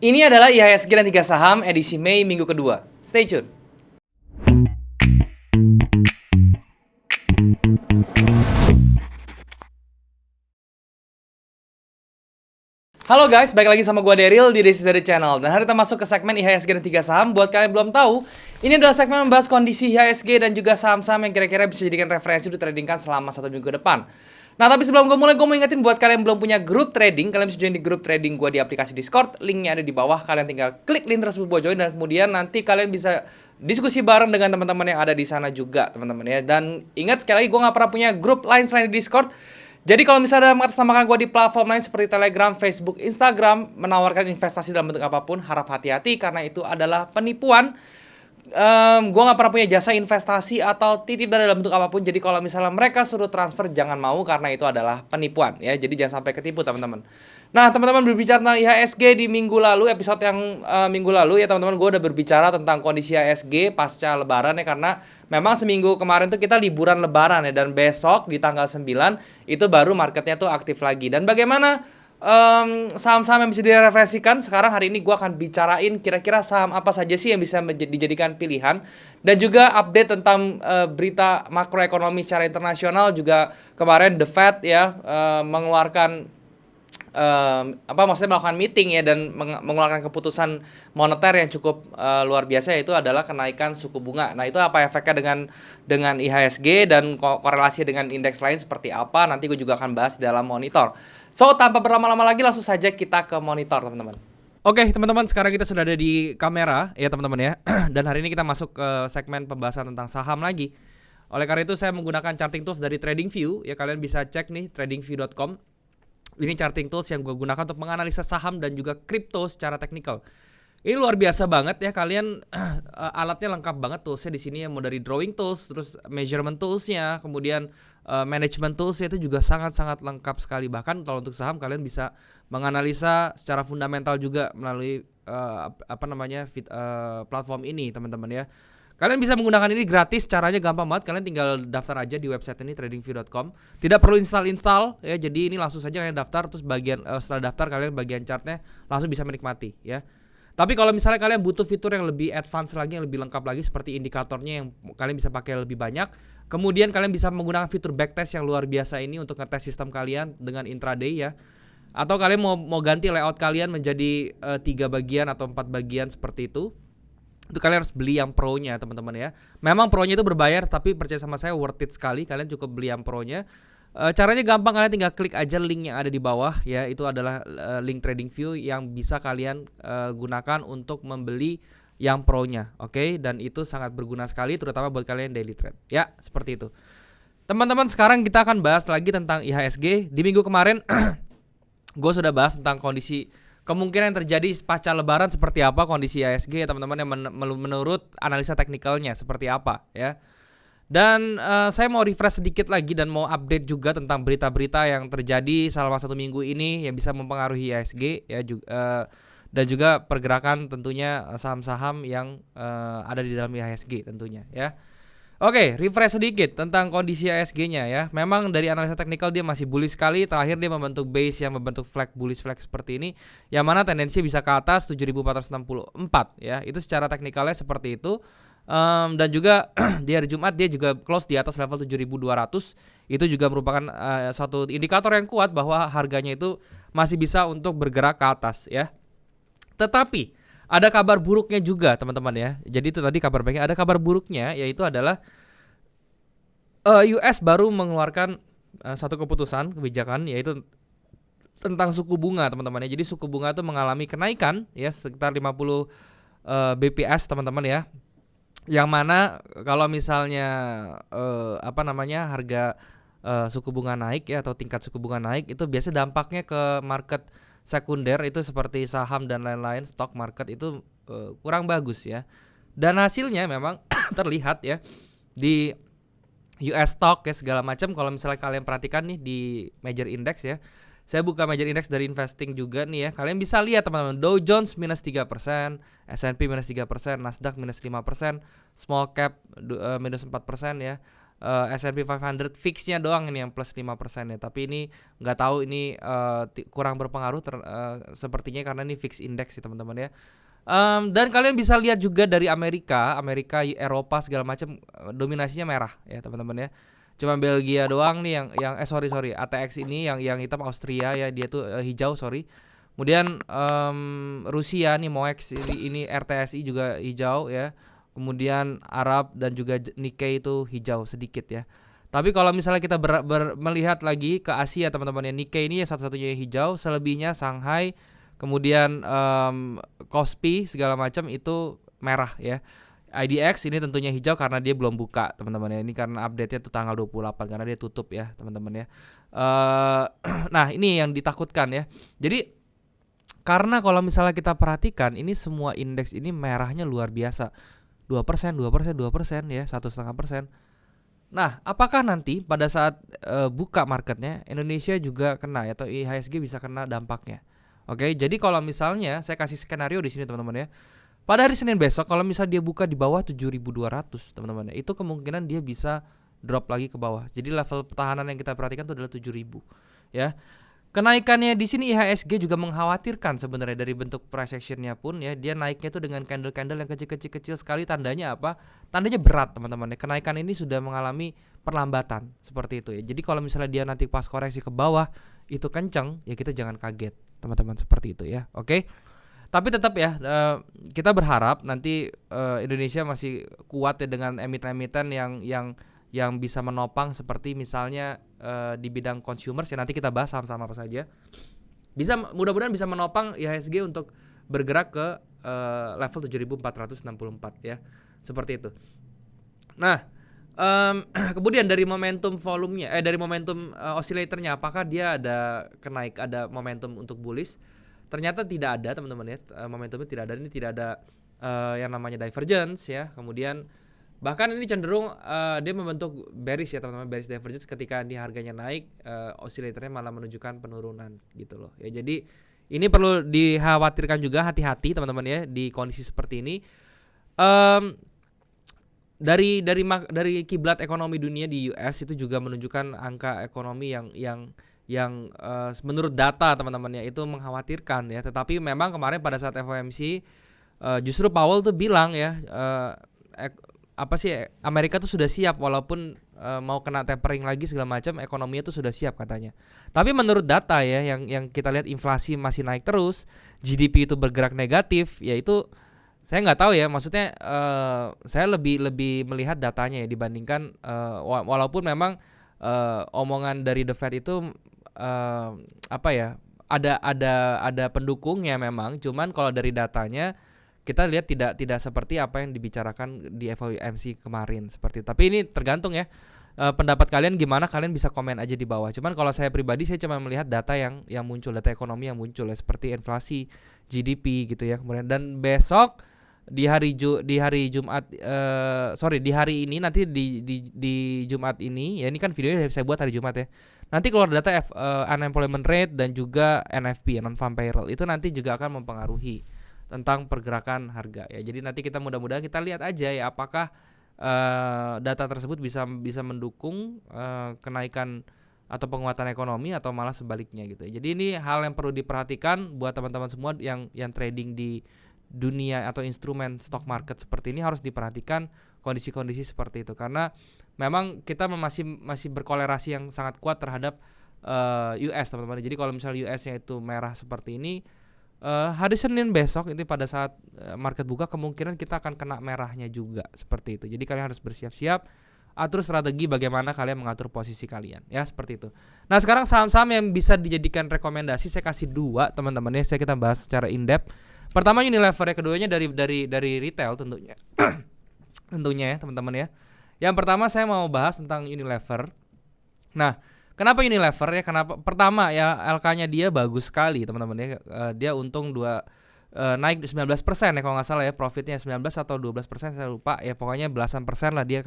Ini adalah IHSG dan 3 saham edisi Mei minggu kedua. Stay tune. Halo guys, balik lagi sama gue Daryl di This is the Channel. Dan hari kita masuk ke segmen IHSG dan 3 saham. Buat kalian yang belum tahu, ini adalah segmen membahas kondisi IHSG dan juga saham-saham yang kira-kira bisa dijadikan referensi untuk tradingkan selama 1 minggu ke depan. Nah, tapi sebelum gue mulai, gue mau ingetin buat kalian yang belum punya grup trading, kalian bisa join di grup trading gue di aplikasi Discord. Linknya ada di bawah, kalian tinggal klik link tersebut buat join. Dan kemudian nanti kalian bisa diskusi bareng dengan teman-teman yang ada di sana juga, teman-teman ya. Dan ingat, sekali lagi, gue gak pernah punya grup lain selain di Discord. Jadi kalau misalnya mengatasnamakan gue di platform lain seperti Telegram, Facebook, Instagram, menawarkan investasi dalam bentuk apapun, harap hati-hati karena itu adalah penipuan. Gue gak pernah punya jasa investasi atau titip dari dalam bentuk apapun. Jadi kalau misalnya mereka suruh transfer, jangan mau karena itu adalah penipuan ya. Jadi jangan sampai ketipu, teman-teman. Nah, teman-teman, berbicara tentang IHSG di minggu lalu, episode yang minggu lalu ya, teman-teman, gue udah berbicara tentang kondisi IHSG pasca lebaran ya. Karena memang seminggu kemarin tuh kita liburan lebaran ya. Dan besok di tanggal 9 itu baru marketnya tuh aktif lagi. Dan bagaimana saham-saham yang bisa direferensikan? Sekarang hari ini gue akan bicarain kira-kira saham apa saja sih yang bisa dijadikan pilihan, dan juga update tentang berita makroekonomi secara internasional. Juga kemarin The Fed ya mengeluarkan maksudnya melakukan meeting ya, dan mengeluarkan keputusan moneter yang cukup luar biasa, yaitu adalah kenaikan suku bunga. Nah, itu apa efeknya dengan IHSG dan korelasi dengan indeks lain seperti apa, nanti gue juga akan bahas dalam monitor. So, tanpa berlama-lama lagi, langsung saja kita ke monitor, teman-teman. Oke, teman-teman, sekarang kita sudah ada di kamera ya, teman-teman ya. Dan hari ini kita masuk ke segmen pembahasan tentang saham lagi. Oleh karena itu saya menggunakan charting tools dari TradingView ya. Kalian bisa cek nih tradingview.com. Ini charting tools yang gue gunakan untuk menganalisa saham dan juga kripto secara teknikal. Ini luar biasa banget ya, kalian alatnya lengkap banget toolsnya di sini ya, mau dari drawing tools, terus measurement toolsnya, kemudian management toolsnya itu juga sangat-sangat lengkap sekali. Bahkan kalau untuk saham kalian bisa menganalisa secara fundamental juga melalui platform ini, teman-teman ya. Kalian bisa menggunakan ini gratis, caranya gampang banget. Kalian tinggal daftar aja di website ini tradingview.com. Tidak perlu install ya. Jadi ini langsung saja kalian daftar, terus setelah daftar kalian bagian chartnya langsung bisa menikmati ya. Tapi kalau misalnya kalian butuh fitur yang lebih advance lagi, yang lebih lengkap lagi, seperti indikatornya yang kalian bisa pakai lebih banyak. Kemudian kalian bisa menggunakan fitur backtest yang luar biasa ini untuk ngetes sistem kalian dengan intraday ya. Atau kalian mau ganti layout kalian menjadi 3 bagian atau 4 bagian seperti itu kalian harus beli yang pro-nya, teman-teman ya. Memang pro-nya itu berbayar, tapi percaya sama saya worth it sekali. Kalian cukup beli yang pro-nya. Caranya gampang, kalian tinggal klik aja link yang ada di bawah ya. Itu adalah link TradingView yang bisa kalian gunakan untuk membeli yang pro-nya. Oke? Dan itu sangat berguna sekali, terutama buat kalian daily trade. Ya, seperti itu. Teman-teman, sekarang kita akan bahas lagi tentang IHSG. Di minggu kemarin gue sudah bahas tentang kondisi kemungkinan yang terjadi pasca lebaran seperti apa kondisi IHSG ya, teman-teman, yang menurut analisa teknikalnya seperti apa ya. Dan saya mau refresh sedikit lagi dan mau update juga tentang berita-berita yang terjadi selama 1 minggu ini yang bisa mempengaruhi IHSG ya, dan juga pergerakan tentunya saham-saham yang ada di dalam IHSG tentunya ya. Oke, refresh sedikit tentang kondisi IHSG-nya ya. Memang dari analisa teknikal dia masih bullish sekali. Terakhir dia membentuk base yang membentuk flag bullish flag seperti ini, yang mana tendensi bisa ke atas 7.464 ya. Itu secara teknikalnya seperti itu. Dan juga di hari Jumat dia juga close di atas level 7.200. Itu juga merupakan suatu indikator yang kuat bahwa harganya itu masih bisa untuk bergerak ke atas ya. Tetapi ada kabar buruknya juga, teman-teman ya. Jadi itu tadi kabar baiknya, ada kabar buruknya, yaitu adalah US baru mengeluarkan satu keputusan kebijakan, yaitu tentang suku bunga, teman-teman ya. Jadi suku bunga itu mengalami kenaikan ya sekitar 50 BPS, teman-teman ya. Yang mana kalau misalnya harga suku bunga naik ya, atau tingkat suku bunga naik, itu biasanya dampaknya ke market sekunder itu seperti saham dan lain-lain, stock market itu kurang bagus ya. Dan hasilnya memang terlihat ya di US stock ya, segala macam. Kalau misalnya kalian perhatikan nih di major index ya, saya buka major index dari investing juga nih ya. Kalian bisa lihat, teman-teman, Dow Jones minus 3%, S&P minus 3%, Nasdaq minus 5%, small cap minus 4% ya. S&P 500 fixnya doang ini yang plus 5% ya. Tapi ini nggak tahu ini kurang berpengaruh sepertinya karena ini fix index sih teman-teman ya. Dan kalian bisa lihat juga dari Amerika, Eropa segala macam dominasinya merah ya teman-teman ya. Cuma Belgia doang nih yang sorry ATX ini yang hitam Austria ya, dia tuh hijau sorry. Kemudian Rusia nih MOEX ini RTSI juga hijau ya. Kemudian Arab dan juga Nikkei itu hijau sedikit ya. Tapi kalau misalnya kita melihat lagi ke Asia teman-teman ya, Nikkei ini satu-satunya yang hijau, selebihnya Shanghai, kemudian Kospi segala macam itu merah ya. IDX ini tentunya hijau karena dia belum buka teman-teman ya. Ini karena update-nya tuh tanggal 28 karena dia tutup ya teman-teman ya. Nah ini yang ditakutkan ya. Jadi karena kalau misalnya kita perhatikan ini semua indeks ini merahnya luar biasa. 2% ya, 1,5%. Nah, apakah nanti pada saat buka marketnya Indonesia juga kena atau IHSG bisa kena dampaknya? Oke, jadi kalau misalnya saya kasih skenario di sini teman-teman ya. Pada hari Senin besok kalau misalnya dia buka di bawah 7.200 teman-teman ya, itu kemungkinan dia bisa drop lagi ke bawah. Jadi level pertahanan yang kita perhatikan itu adalah 7.000 ya. Kenaikannya di sini IHSG juga mengkhawatirkan sebenarnya dari bentuk price actionnya pun ya, dia naiknya itu dengan candle-candle yang kecil sekali, tandanya apa? Tandanya berat teman-teman ya. Kenaikan ini sudah mengalami perlambatan seperti itu ya. Jadi kalau misalnya dia nanti pas koreksi ke bawah itu kenceng ya, kita jangan kaget teman-teman seperti itu ya. Oke. Tapi tetap ya kita berharap nanti Indonesia masih kuat ya dengan emiten-emiten yang bisa menopang seperti misalnya di bidang consumers ya, nanti kita bahas saham-saham apa saja. Mudah-mudahan bisa menopang IHSG untuk bergerak ke level 7.464 ya. Seperti itu. Nah, kemudian dari momentum volumenya dari momentum oscillatornya, apakah dia ada momentum untuk bullish? Ternyata tidak ada teman-teman ya. Momentumnya tidak ada, ini tidak ada yang namanya divergence ya. Kemudian bahkan ini cenderung dia membentuk bearish ya teman-teman, bearish divergence ketika di harganya naik, oscillatornya malah menunjukkan penurunan gitu loh. Ya jadi ini perlu dikhawatirkan juga, hati-hati teman-teman ya di kondisi seperti ini. Dari kiblat ekonomi dunia di US itu juga menunjukkan angka ekonomi yang menurut data teman-teman ya itu mengkhawatirkan ya. Tetapi memang kemarin pada saat FOMC justru Powell tuh bilang ya Amerika tuh sudah siap walaupun mau kena tapering lagi segala macam, ekonominya tuh sudah siap katanya. Tapi menurut data ya yang kita lihat inflasi masih naik terus, GDP itu bergerak negatif, ya itu saya nggak tahu ya, maksudnya saya lebih melihat datanya ya dibandingkan walaupun memang omongan dari The Fed itu ada pendukungnya memang, cuman kalau dari datanya kita lihat tidak seperti apa yang dibicarakan di FOMC kemarin seperti itu. Tapi ini tergantung ya pendapat kalian gimana, kalian bisa komen aja di bawah. Cuman kalau saya pribadi saya cuma melihat data yang muncul, data ekonomi yang muncul ya, seperti inflasi, GDP gitu ya. Kemudian dan besok di hari ini nanti di Jumat ini ya, ini kan videonya saya buat hari Jumat ya. Nanti keluar data unemployment rate dan juga NFP non-farm payroll, itu nanti juga akan mempengaruhi tentang pergerakan harga ya. Jadi nanti kita mudah-mudahan kita lihat aja ya apakah data tersebut bisa mendukung kenaikan atau penguatan ekonomi atau malah sebaliknya gitu. Jadi ini hal yang perlu diperhatikan buat teman-teman semua yang trading di dunia atau instrumen stock market seperti ini, harus diperhatikan kondisi-kondisi seperti itu karena memang kita masih berkolerasi yang sangat kuat terhadap US teman-teman. Jadi kalau misalnya US-nya itu merah seperti ini, hari Senin besok itu pada saat market buka kemungkinan kita akan kena merahnya juga seperti itu. Jadi kalian harus bersiap-siap, atur strategi bagaimana kalian mengatur posisi kalian ya, seperti itu. Nah sekarang saham-saham yang bisa dijadikan rekomendasi saya kasih 2 teman-teman ya, kita bahas secara in-depth. Pertama Unilever ya, keduanya dari retail tentunya. Tentunya ya teman-teman ya. Yang pertama saya mau bahas tentang Unilever. Nah, kenapa Unilever ya? Kenapa? Pertama ya, LK-nya dia bagus sekali teman-teman ya. Dia untung naik 19% ya kalau nggak salah ya, profitnya 19 atau 12% saya lupa ya, pokoknya belasan persen lah dia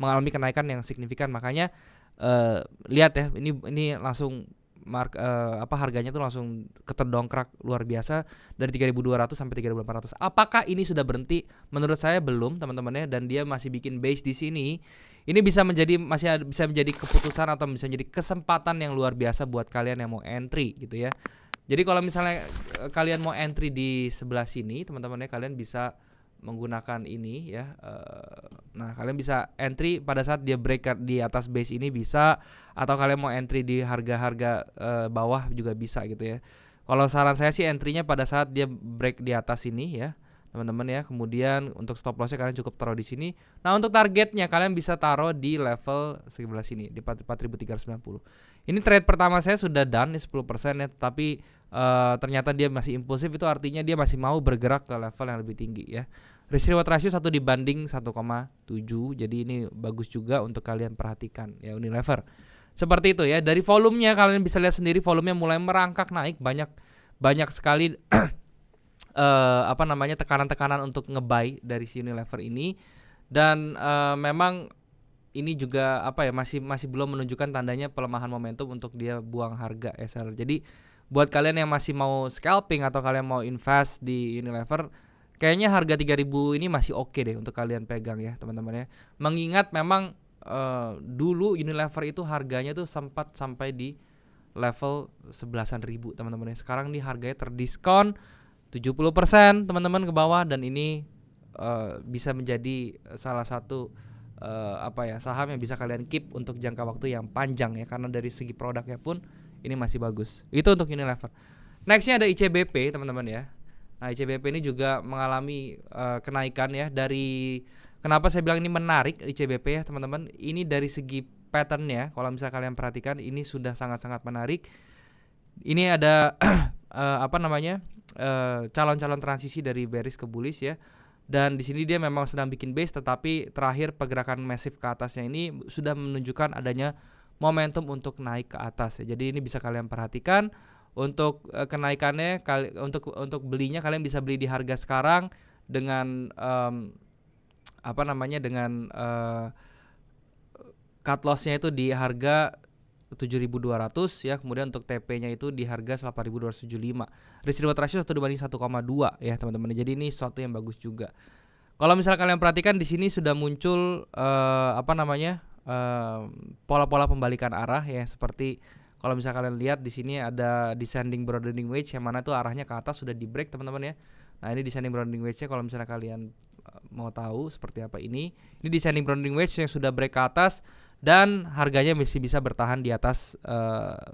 mengalami kenaikan yang signifikan. Makanya lihat ya, ini langsung harganya tuh langsung keterdongkrak luar biasa dari 3.200 sampai 3.800. Apakah ini sudah berhenti? Menurut saya belum, teman-teman ya, dan dia masih bikin base di sini. Ini bisa menjadi keputusan atau bisa menjadi kesempatan yang luar biasa buat kalian yang mau entry gitu ya. Jadi kalau misalnya kalian mau entry di sebelah sini, teman-teman ya, kalian bisa menggunakan ini ya. Nah, kalian bisa entry pada saat dia break di atas base ini bisa, atau kalian mau entry di harga-harga bawah juga bisa gitu ya. Kalau saran saya sih entry-nya pada saat dia break di atas ini ya, teman-teman ya. Kemudian untuk stop loss-nya kalian cukup taruh di sini. Nah, untuk targetnya kalian bisa taruh di level sebelah sini di 4.390. Ini trade pertama saya sudah done nih 10% ya, tapi ternyata dia masih impulsif, itu artinya dia masih mau bergerak ke level yang lebih tinggi ya. Risk reward ratio 1 dibanding 1,7. Jadi ini bagus juga untuk kalian perhatikan ya Unilever. Seperti itu ya. Dari volumenya kalian bisa lihat sendiri, volumenya mulai merangkak naik, banyak sekali tekanan-tekanan untuk nge-buy dari si Unilever ini. Dan memang ini juga masih belum menunjukkan tandanya pelemahan momentum untuk dia buang harga ya seller. Jadi buat kalian yang masih mau scalping atau kalian mau invest di Unilever, kayaknya harga 3.000 ini masih oke deh untuk kalian pegang ya teman-teman ya. Mengingat memang dulu Unilever itu harganya tuh sempat sampai di level 11.000 teman-teman ya. Sekarang nih harganya terdiskon 70% teman-teman ke bawah, dan ini bisa menjadi salah satu saham yang bisa kalian keep untuk jangka waktu yang panjang ya, karena dari segi produknya pun ini masih bagus. Itu untuk Unilever. Nextnya ada ICBP teman-teman ya. Nah, ICBP ini juga mengalami kenaikan ya. Dari kenapa saya bilang ini menarik ICBP ya teman-teman, ini dari segi patternnya. Kalau misalnya kalian perhatikan, ini sudah sangat-sangat menarik. Ini ada calon-calon transisi dari bearish ke bullish ya. Dan di sini dia memang sedang bikin base, tetapi terakhir pergerakan masif ke atasnya ini sudah menunjukkan adanya momentum untuk naik ke atas ya. Jadi ini bisa kalian perhatikan untuk kenaikannya. Untuk belinya kalian bisa beli di harga sekarang dengan cut loss-nya itu di harga 7.200 ya. Kemudian untuk TP-nya itu di harga 8.275. Risk reward ratio 1 dibanding 1,2 ya teman-teman. Jadi ini sesuatu yang bagus juga. Kalau misalnya kalian perhatikan di sini sudah muncul pola-pola pembalikan arah ya, seperti kalau misalnya kalian lihat di sini ada descending broadening wedge yang mana tuh arahnya ke atas sudah di break teman-teman ya. Nah, ini descending broadening wedge-nya kalau misalnya kalian mau tahu seperti apa ini descending broadening wedge yang sudah break ke atas dan harganya masih bisa bertahan di atas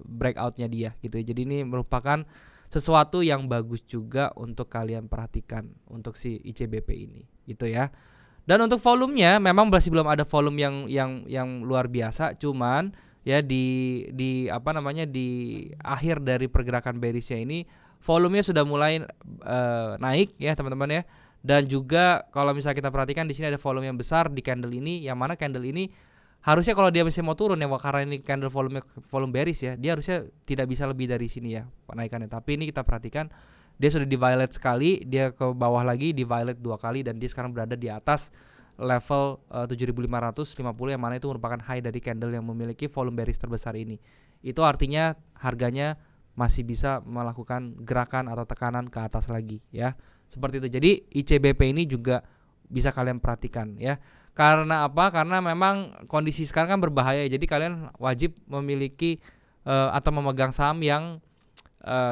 breakout-nya dia gitu ya. Jadi ini merupakan sesuatu yang bagus juga untuk kalian perhatikan untuk si ICBP ini gitu ya. Dan untuk volumenya memang masih belum ada volume yang luar biasa, cuman ya di akhir dari pergerakan bearishnya ini volumenya sudah mulai naik ya teman-teman ya. Dan juga kalau misalnya kita perhatikan di sini ada volume yang besar di candle ini, yang mana candle ini harusnya kalau dia masih mau turun ya, karena ini candle volume bearish ya, dia harusnya tidak bisa lebih dari sini ya penaikannya. Tapi ini kita perhatikan dia sudah di violet sekali, dia ke bawah lagi di violet 2 kali, dan dia sekarang berada di atas level 7.550 yang mana itu merupakan high dari candle yang memiliki volume bearish terbesar ini. Itu artinya harganya masih bisa melakukan gerakan atau tekanan ke atas lagi ya. Seperti itu. Jadi ICBP ini juga bisa kalian perhatikan ya. Karena apa? Karena memang kondisi sekarang kan berbahaya. Jadi kalian wajib memiliki atau memegang saham yang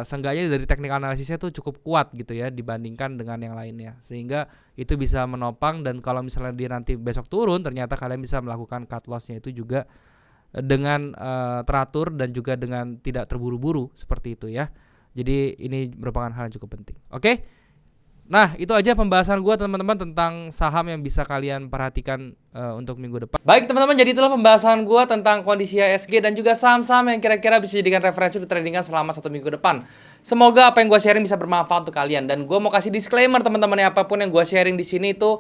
seenggaknya dari teknik analisisnya tuh cukup kuat gitu ya dibandingkan dengan yang lainnya, sehingga itu bisa menopang. Dan kalau misalnya dia nanti besok turun, ternyata kalian bisa melakukan cut loss-nya itu juga dengan teratur dan juga dengan tidak terburu-buru seperti itu ya. Jadi ini merupakan hal yang cukup penting. Oke? Nah, itu aja pembahasan gue teman-teman tentang saham yang bisa kalian perhatikan untuk minggu depan. Baik teman-teman, jadi itulah pembahasan gue tentang kondisi IHSG dan juga saham-saham yang kira-kira bisa dijadikan referensi untuk tradingan selama 1 minggu depan. Semoga apa yang gue sharing bisa bermanfaat untuk kalian. Dan gue mau kasih disclaimer teman-teman ya, apapun yang gue sharing di sini itu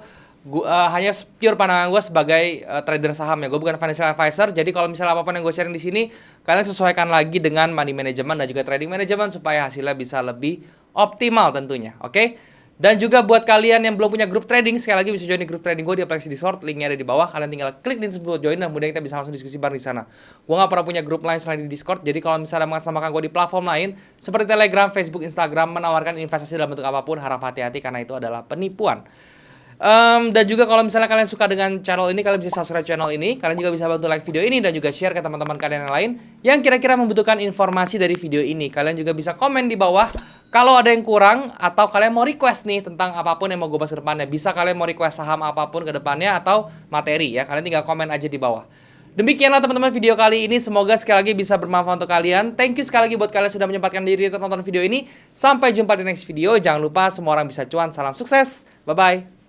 hanya pure pandangan gue sebagai trader saham ya. Gue bukan financial advisor. Jadi kalau misalnya apapun yang gue sharing di sini, kalian sesuaikan lagi dengan money management dan juga trading management supaya hasilnya bisa lebih optimal tentunya. Oke? Dan juga buat kalian yang belum punya grup trading, sekali lagi bisa join di grup trading gue di aplikasi Discord, linknya ada di bawah. Kalian tinggal klik link tersebut join dan kemudian kita bisa langsung diskusi bareng di sana. Gue gak pernah punya grup lain selain di Discord, jadi kalau misalnya mengatasnamakan gue di platform lain seperti Telegram, Facebook, Instagram menawarkan investasi dalam bentuk apapun, harap hati-hati karena itu adalah penipuan. Dan juga kalau misalnya kalian suka dengan channel ini, kalian bisa subscribe channel ini. Kalian juga bisa bantu like video ini dan juga share ke teman-teman kalian yang lain yang kira-kira membutuhkan informasi dari video ini. Kalian juga bisa komen di bawah kalau ada yang kurang atau kalian mau request nih tentang apapun yang mau gue bahas ke depannya. Bisa kalian mau request saham apapun ke depannya atau materi ya. Kalian tinggal komen aja di bawah. Demikianlah teman-teman video kali ini. Semoga sekali lagi bisa bermanfaat untuk kalian. Thank you sekali lagi buat kalian sudah menyempatkan diri untuk nonton video ini. Sampai jumpa di next video. Jangan lupa semua orang bisa cuan. Salam sukses. Bye-bye.